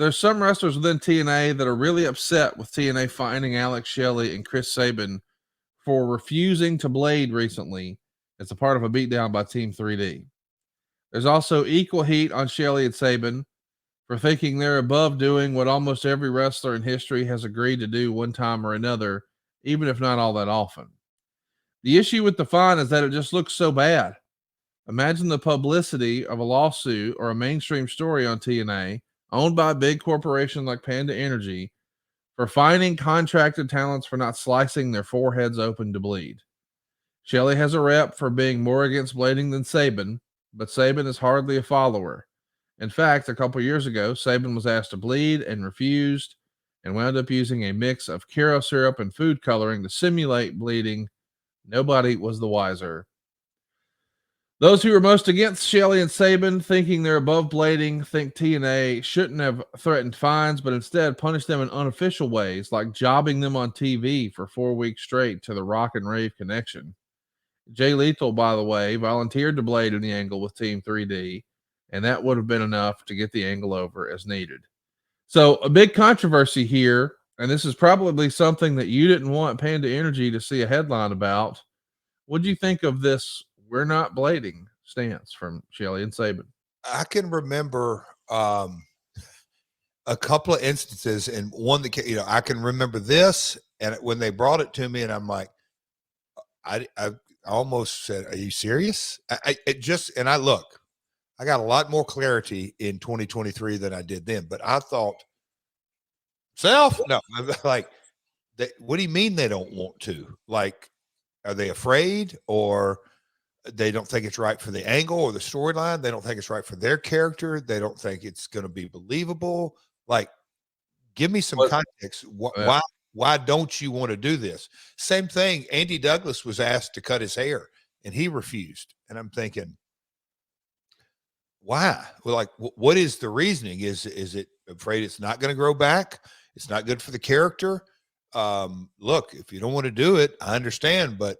there's some wrestlers within TNA that are really upset with TNA finding Alex Shelley and Chris Sabin for refusing to blade recently as a part of a beatdown by Team 3D. There's also equal heat on Shelley and Sabin for thinking they're above doing what almost every wrestler in history has agreed to do one time or another, even if not all that often. The issue with the fine is that it just looks so bad. Imagine the publicity of a lawsuit or a mainstream story on TNA, owned by a big corporation like Panda Energy, for fining contracted talents for not slicing their foreheads open to bleed. Shelley has a rep for being more against blading than Sabin, but Sabin is hardly a follower. In fact, a couple years ago, Sabin was asked to bleed and refused, and wound up using a mix of Karo syrup and food coloring to simulate bleeding. Nobody was the wiser. Those who are most against Shelley and Sabin, thinking they're above blading, think TNA shouldn't have threatened fines, but instead punished them in unofficial ways, like jobbing them on TV for 4 weeks straight to the Rock and Rave connection. Jay Lethal, by the way, volunteered to blade in the angle with Team 3D, and that would have been enough to get the angle over as needed. So a big controversy here, and this is probably something that you didn't want Panda Energy to see a headline about. What do you think of this "we're not blading" stance from Shelley and Sabin? I can remember a couple of instances, and one that I can remember this, and when they brought it to me, and I'm like, I almost said, "Are you serious?" I got a lot more clarity in 2023 than I did then, but I thought, no, like, what do you mean they don't want to? Like, are they afraid, or they don't think it's right for the angle or the storyline? They don't think it's right for their character. They don't think it's going to be believable. Like, give me some context. Why don't you want to do this? Same thing. Andy Douglas was asked to cut his hair and he refused. And I'm thinking, why? Well, like, what is the reasoning? Is it afraid it's not going to grow back? It's not good for the character. Look, if you don't want to do it, I understand, but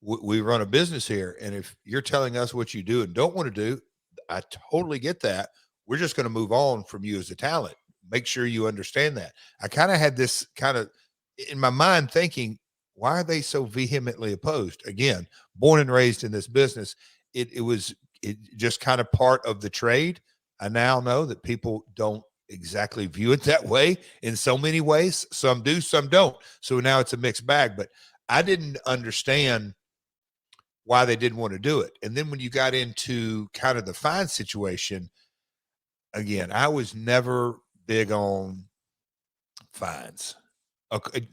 we run a business here. And if you're telling us what you do and don't want to do, I totally get that. We're just going to move on from you as a talent. Make sure you understand that. I kind of had this kind of in my mind thinking, why are they so vehemently opposed? Again, born and raised in this business, it was just kind of part of the trade. I now know that people don't exactly view it that way in so many ways. Some do, some don't. So now it's a mixed bag, but I didn't understand why they didn't want to do it. And then when you got into kind of the fine situation, again, I was never big on fines,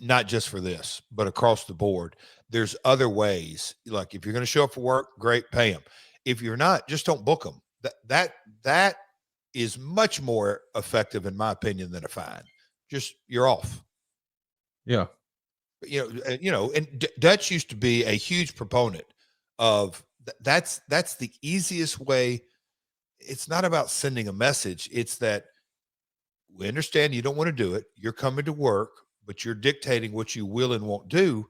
not just for this, but across the board. There's other ways. Like, if you're going to show up for work, great, pay them. If you're not, just don't book them. That is much more effective, in my opinion, than a fine. Just, you're off. Yeah. And Dutch used to be a huge proponent of that's the easiest way. It's not about sending a message. It's that we understand you don't want to do it. You're coming to work, but you're dictating what you will and won't do.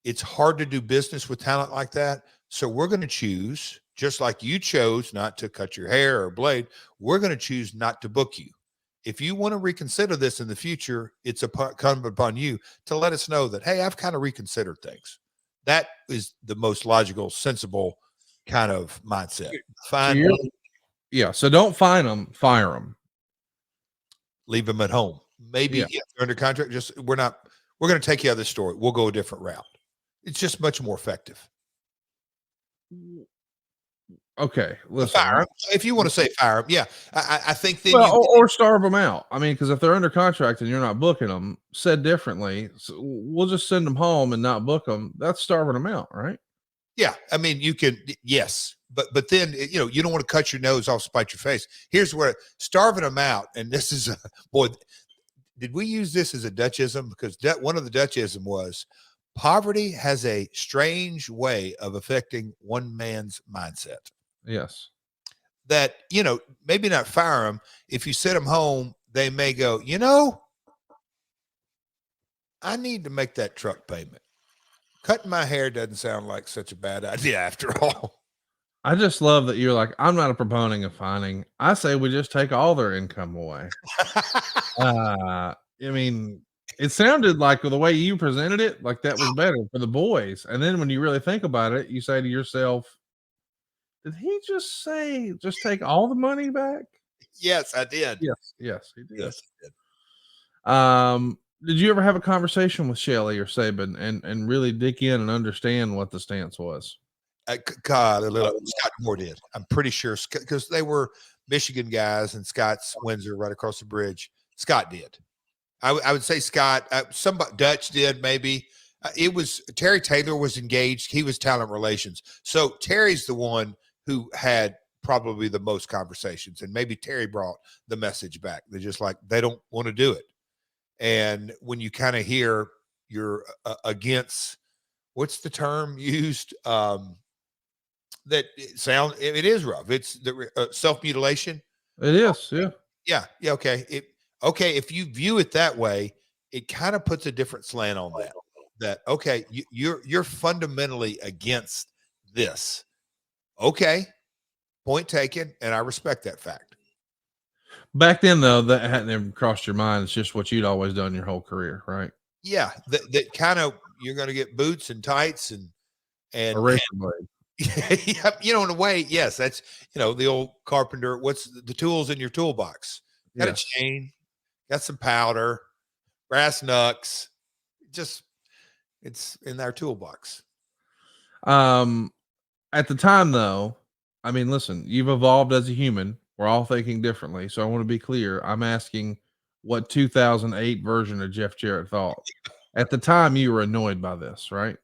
It's hard to do business with talent like that. So we're going to choose, just like you chose not to cut your hair or blade, we're going to choose not to book you. If you want to reconsider this in the future, it's incumbent upon you to let us know that, hey, I've kind of reconsidered things. That is the most logical, sensible kind of mindset. Fine. So don't fine them, fire them. Leave them at home. Maybe if they're under contract, we're going to take you out of this story. We'll go a different route. It's just much more effective. Okay, listen. Fire them. If you want to say fire them, yeah. I think then or starve them out. I mean, because if they're under contract and you're not booking them, said differently, so we'll just send them home and not book them. That's starving them out, right? Yeah, I mean, you can, yes, but then you don't want to cut your nose off, spite your face. Here's where starving them out, and this is boy. Did we use this as a Dutchism? Because one of the Dutchism was poverty has a strange way of affecting one man's mindset. Yes. That, maybe not fire them. If you send them home, they may go, I need to make that truck payment. Cutting my hair doesn't sound like such a bad idea after all. I just love that you're like, I'm not a proponent of fining. I say we just take all their income away. I mean, it sounded like the way you presented it, like that was better for the boys. And then when you really think about it, you say to yourself, did he just say just take all the money back? Yes, I did. Yes, yes, he did. Yes, I did. Did you ever have a conversation with Shelley or Saban and really dig in and understand what the stance was? God, a little Scott Moore did. I'm pretty sure because they were Michigan guys and Scott's Windsor right across the bridge. Scott did. I would say Scott. Somebody Dutch did maybe. It was Terry Taylor was engaged. He was talent relations. So Terry's the one who had probably the most conversations, and maybe Terry brought the message back. They're just like they don't want to do it. And when you kind of hear you're against, what's the term used? That it is rough. It's the self-mutilation. It is, yeah. Yeah. Okay. If you view it that way, it kind of puts a different slant on that. Okay, you're fundamentally against this. Okay, point taken, and I respect that fact. Back then, though, that hadn't ever crossed your mind. It's just what you'd always done your whole career, right? Yeah, that kind of you're going to get boots and tights and A razor blade. yeah, in a way, yes, that's the old carpenter. What's the tools in your toolbox? Got a chain, got some powder, brass knucks. Just it's in our toolbox. At the time, though, I mean, listen, you've evolved as a human. We're all thinking differently. So I want to be clear. I'm asking what 2008 version of Jeff Jarrett thought. At the time, you were annoyed by this, right?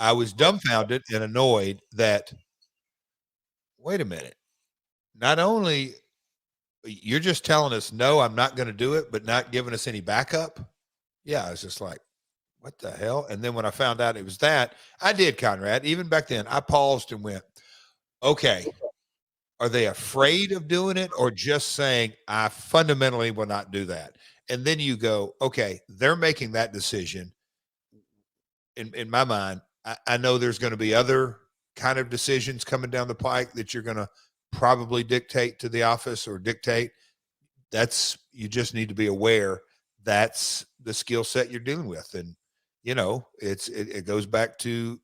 I was dumbfounded and annoyed that, wait a minute, not only you're just telling us, no, I'm not going to do it, but not giving us any backup. Yeah, I was just like, what the hell? And then when I found out it was that, I did, Conrad. Even back then, I paused and went, okay, are they afraid of doing it or just saying, I fundamentally will not do that? And then you go, okay, they're making that decision. In my mind, I know there's going to be other kind of decisions coming down the pike that you're going to probably dictate to the office or dictate. You just need to be aware that's the skill set you're dealing with. And, it goes back to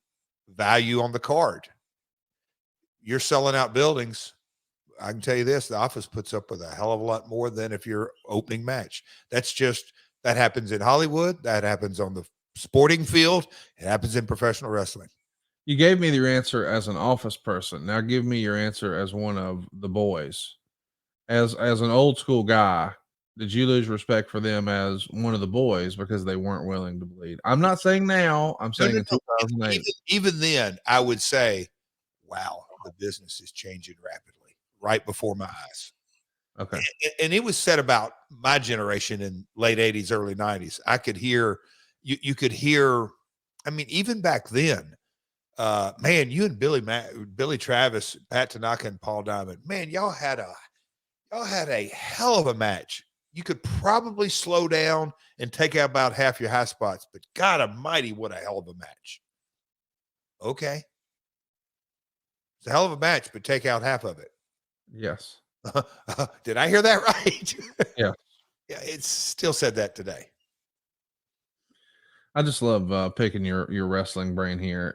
value on the card. You're selling out buildings. I can tell you this, the office puts up with a hell of a lot more than if you're opening match. That happens in Hollywood. That happens on the sporting field. It happens in professional wrestling. You gave me your answer as an office person. Now give me your answer as one of the boys. As an old school guy, did you lose respect for them as one of the boys because they weren't willing to bleed? I'm not saying now. I'm saying in 2008. Even then, I would say, wow, the business is changing rapidly right before my eyes. Okay. And it was said about my generation in late 80s, early 90s. I could hear, you could hear, I mean, even back then, man, you and Billy Travis, Pat Tanaka, and Paul Diamond, man, y'all had a hell of a match. You could probably slow down and take out about half your high spots, but God almighty, what a hell of a match. Okay. It's a hell of a match, but take out half of it. Yes. Did I hear that right? Yeah. Yeah, it's still said that today. I just love picking your wrestling brain here.